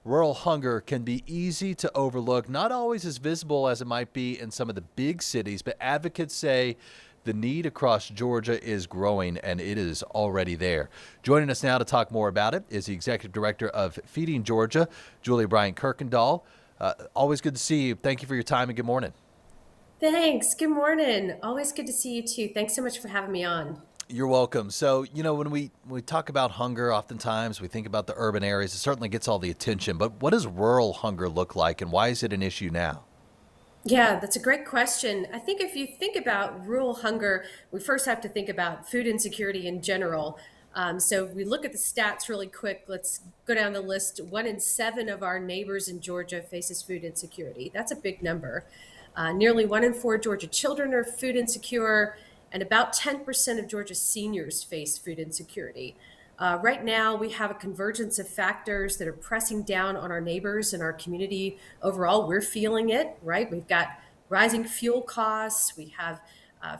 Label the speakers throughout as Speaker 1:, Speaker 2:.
Speaker 1: rural hunger can be easy to overlook, not always as visible as it might be in some of the big cities, but advocates say the need across Georgia is growing and it is already there. Joining us now to talk more about it is the executive director of Feeding Georgia, Julie Bryant Kuykendall. Always good to see you. Thank you for your time and good morning.
Speaker 2: Thanks. Good morning. Always good to see you too. Thanks so much for having me on.
Speaker 1: You're welcome. So, when we talk about hunger, oftentimes we think about the urban areas. It certainly gets all the attention, but what does rural hunger look like and why is it an issue now?
Speaker 2: Yeah, that's a great question. I think if you think about rural hunger, we first have to think about food insecurity in general. So if we look at the stats really quick. Let's go down the list. 1 in 7 of our neighbors in Georgia faces food insecurity. That's a big number. Nearly 1 in 4 Georgia children are food insecure, and about 10% of Georgia seniors face food insecurity. Right now, we have a convergence of factors that are pressing down on our neighbors and our community overall. We're feeling it, right? We've got rising fuel costs. We have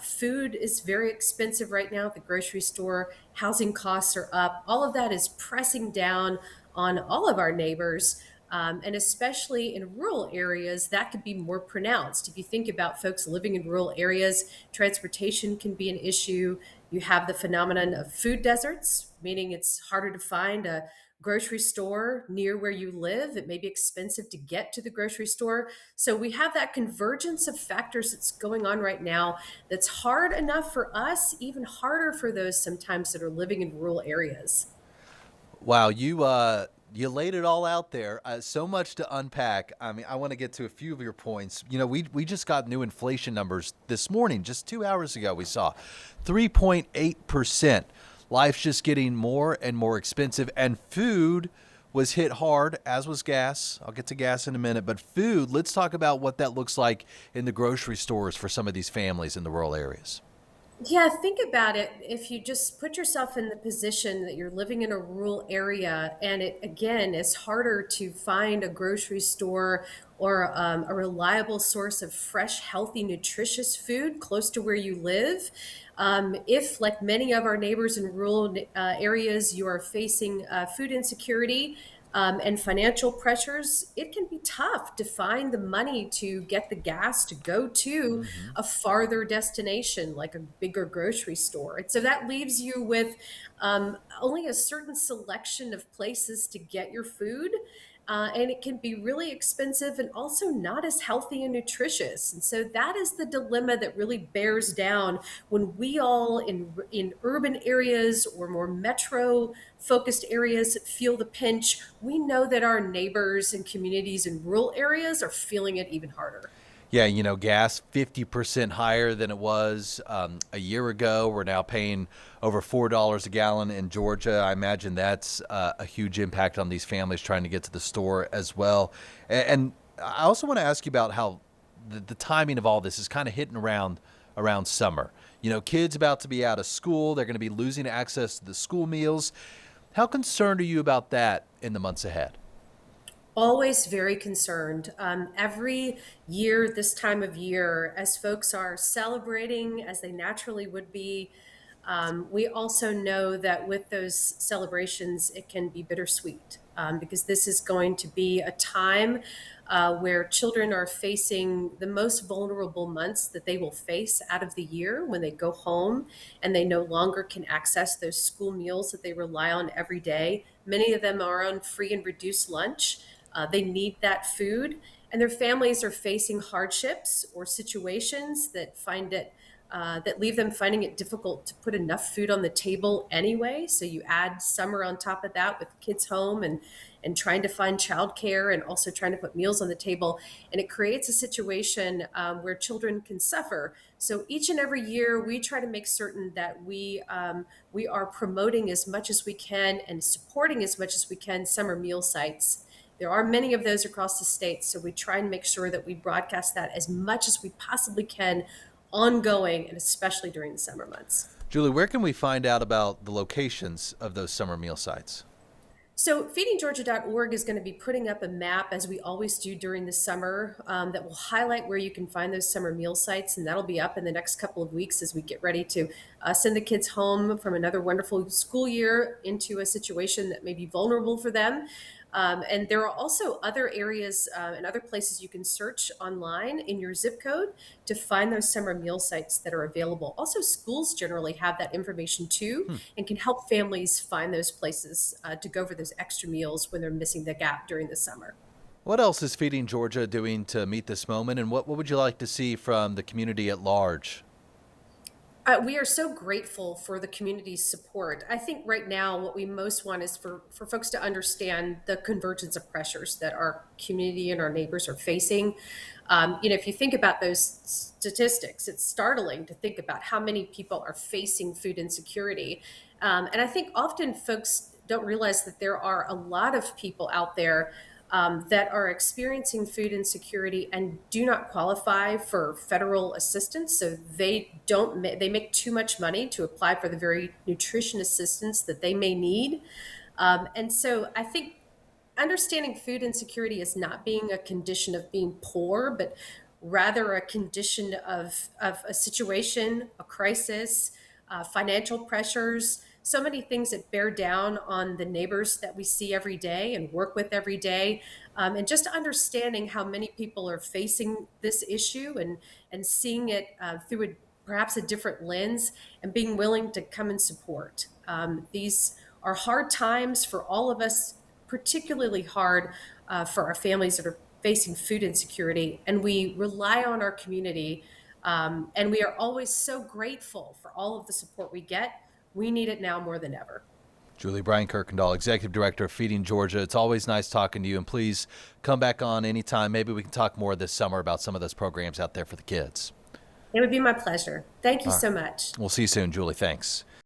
Speaker 2: food is very expensive right now at the grocery store. Housing costs are up. All of that is pressing down on all of our neighbors. And especially in rural areas, that could be more pronounced. If you think about folks living in rural areas, transportation can be an issue. You have the phenomenon of food deserts, meaning it's harder to find a grocery store near where you live. It may be expensive to get to the grocery store. So we have that convergence of factors that's going on right now that's hard enough for us, even harder for those sometimes that are living in rural areas.
Speaker 1: Wow, you laid it all out there. So much to unpack. I mean, I want to get to a few of your points. We just got new inflation numbers this morning, just 2 hours ago. We saw 3.8%. Life's just getting more and more expensive, and food was hit hard, as was gas. I'll get to gas in a minute, but food. Let's talk about what that looks like in the grocery stores for some of these families in the rural areas.
Speaker 2: Yeah, think about it. If you just put yourself in the position that you're living in a rural area, and it again is harder to find a grocery store or a reliable source of fresh, healthy, nutritious food close to where you live. If, like many of our neighbors in rural areas, you are facing food insecurity, and financial pressures, it can be tough to find the money to get the gas to go to
Speaker 1: Mm-hmm.
Speaker 2: a farther destination, like a bigger grocery store. And so that leaves you with only a certain selection of places to get your food. And it can be really expensive and also not as healthy and nutritious. And so that is the dilemma that really bears down when we all in urban areas or more metro focused areas feel the pinch. We know that our neighbors and communities in rural areas are feeling it even harder.
Speaker 1: Yeah, gas 50% higher than it was a year ago. We're now paying over $4 a gallon in Georgia. I imagine that's a huge impact on these families trying to get to the store as well. And I also want to ask you about how the timing of all this is kind of hitting around summer. Kids about to be out of school, they're going to be losing access to the school meals. How concerned are you about that in the months ahead?
Speaker 2: Always very concerned. Every year, this time of year, as folks are celebrating, as they naturally would be, we also know that with those celebrations, it can be bittersweet because this is going to be a time where children are facing the most vulnerable months that they will face out of the year when they go home and they no longer can access those school meals that they rely on every day. Many of them are on free and reduced lunch. They need that food, and their families are facing hardships or situations that leave them finding it difficult to put enough food on the table anyway. So you add summer on top of that with kids home and trying to find childcare and also trying to put meals on the table, and it creates a situation where children can suffer. So each and every year, we try to make certain that we are promoting as much as we can and supporting as much as we can summer meal sites. There are many of those across the state, so we try and make sure that we broadcast that as much as we possibly can, ongoing, and especially during the summer months.
Speaker 1: Julie, where can we find out about the locations of those summer meal sites?
Speaker 2: So, feedinggeorgia.org is going to be putting up a map, as we always do during the summer, that will highlight where you can find those summer meal sites. And that'll be up in the next couple of weeks as we get ready to send the kids home from another wonderful school year into a situation that may be vulnerable for them. And there are also other areas and other places you can search online in your zip code to find those summer meal sites that are available. Also, schools generally have that information too
Speaker 1: Hmm.
Speaker 2: and can help families find those places to go for those extra meals when they're missing the gap during the summer.
Speaker 1: What else is Feeding Georgia doing to meet this moment, and what would you like to see from the community at large?
Speaker 2: We are so grateful for the community's support. I think right now what we most want is for folks to understand the convergence of pressures that our community and our neighbors are facing. If you think about those statistics, it's startling to think about how many people are facing food insecurity. And I think often folks don't realize that there are a lot of people out there that are experiencing food insecurity and do not qualify for federal assistance. So they make too much money to apply for the very nutrition assistance that they may need. And so I think understanding food insecurity as not being a condition of being poor, but rather a condition of a situation, a crisis, financial pressures, so many things that bear down on the neighbors that we see every day and work with every day. And just understanding how many people are facing this issue and seeing it through perhaps a different lens and being willing to come and support. These are hard times for all of us, particularly hard for our families that are facing food insecurity. And we rely on our community. And we are always so grateful for all of the support we get. We need it now more than ever.
Speaker 1: Julie Bryant Kuykendall, Executive Director of Feeding Georgia. It's always nice talking to you, and please come back on anytime. Maybe we can talk more this summer about some of those programs out there for the kids.
Speaker 2: It would be my pleasure. Thank you
Speaker 1: All right.
Speaker 2: so much.
Speaker 1: We'll see you soon, Julie. Thanks.